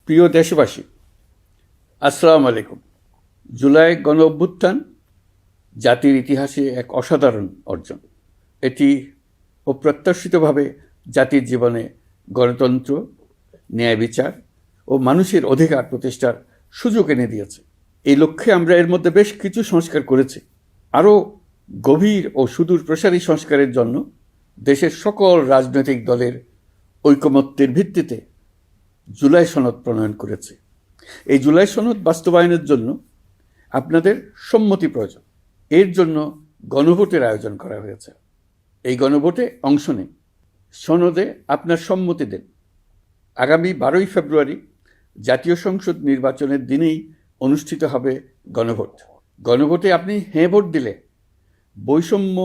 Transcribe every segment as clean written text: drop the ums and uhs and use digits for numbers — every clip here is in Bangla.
প্রিয় দেশবাসী, আসসালামু আলাইকুম। জুলাই গণ অভ্যুত্থান জাতির ইতিহাসে এক অসাধারণ অর্জন। এটি অপ্রত্যাশিতভাবে জাতির জীবনে গণতন্ত্র, ন্যায় বিচার ও মানুষের অধিকার প্রতিষ্ঠার সুযোগ এনে দিয়েছে। এই লক্ষ্যে আমরা এর মধ্যে বেশ কিছু সংস্কার করেছি। আরও গভীর ও সুদূর প্রসারী সংস্কারের জন্য দেশের সকল রাজনৈতিক দলের ঐকমত্যের ভিত্তিতে জুলাই সনদ প্রণয়ন করেছে। এই জুলাই সনদ বাস্তবায়নের জন্য আপনাদের সম্মতি প্রয়োজন। এর জন্য গণভোটের আয়োজন করা হয়েছে। এই গণভোটে অংশ নিন, সনদে আপনার সম্মতি দেন। আগামী 12ই ফেব্রুয়ারি জাতীয় সংসদ নির্বাচনের দিনেই অনুষ্ঠিত হবে গণভোট। গণভোটে আপনি হ্যাঁ ভোট দিলে বৈষম্য,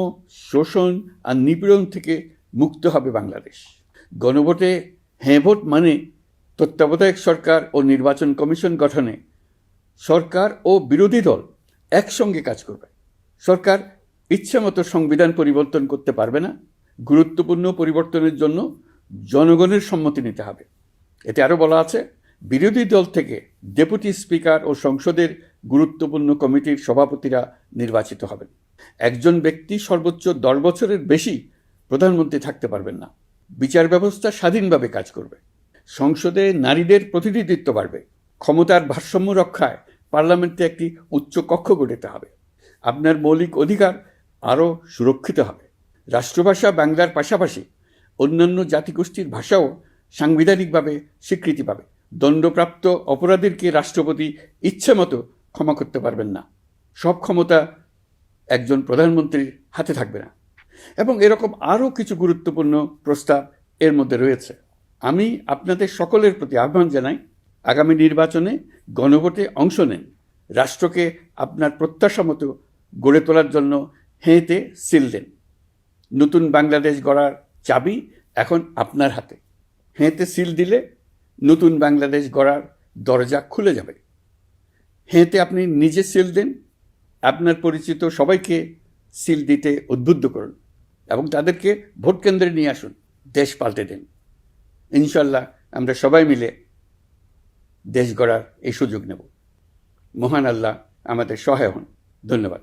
শোষণ আর নিপীড়ন থেকে মুক্ত হবে বাংলাদেশ। গণভোটে হ্যাঁ ভোট মানে তত্ত্বাবধায়ক সরকার ও নির্বাচন কমিশন গঠনে সরকার ও বিরোধী দল একসঙ্গে কাজ করবে। সরকার ইচ্ছামতো সংবিধান পরিবর্তন করতে পারবে না। গুরুত্বপূর্ণ পরিবর্তনের জন্য জনগণের সম্মতি নিতে হবে। এতে আরও বলা আছে, বিরোধী দল থেকে ডেপুটি স্পিকার ও সংসদের গুরুত্বপূর্ণ কমিটির সভাপতিরা নির্বাচিত হবেন। একজন ব্যক্তি সর্বোচ্চ 10 বছরের বেশি প্রধানমন্ত্রী থাকতে পারবেন না। বিচার ব্যবস্থা স্বাধীনভাবে কাজ করবে। সংসদে নারীদের প্রতিনিধিত্ব বাড়বে। ক্ষমতার ভারসাম্য রক্ষায় পার্লামেন্টে একটি উচ্চ কক্ষ গঠিত হবে। আপনার মৌলিক অধিকার আরও সুরক্ষিত হবে। রাষ্ট্রভাষা বাংলার পাশাপাশি অন্যান্য জাতিগোষ্ঠীর ভাষাও সাংবিধানিকভাবে স্বীকৃতি পাবে। দণ্ডপ্রাপ্ত অপরাধীকে রাষ্ট্রপতি ইচ্ছেমতো ক্ষমা করতে পারবেন না। সব ক্ষমতা একজন প্রধানমন্ত্রীর হাতে থাকবে না। এবং এরকম আরও কিছু গুরুত্বপূর্ণ প্রস্তাব এর মধ্যে রয়েছে। আমি আপনাদের সকলের প্রতি আহ্বান জানাই, আগামী নির্বাচনে গণভোটে অংশ নেন। রাষ্ট্রকে আপনার প্রত্যাশা মতো গড়ে তোলার জন্য হেঁতে সিল দেন। নতুন বাংলাদেশ গড়ার চাবি এখন আপনার হাতে। হেঁতে সিল দিলে নতুন বাংলাদেশ গড়ার দরজা খুলে যাবে। হেঁতে আপনি নিজে সিল দেন, আপনার পরিচিত সবাইকে সিল দিতে উদ্বুদ্ধ করুন এবং তাদেরকে ভোট কেন্দ্রে নিয়ে আসুন। দেশ পাল্টে দেন। ইনশাল্লাহ আমরা সবাই মিলে দেশ গড়ার এই সুযোগ নেব। মহান আল্লাহ আমাদের সহায় হন। ধন্যবাদ।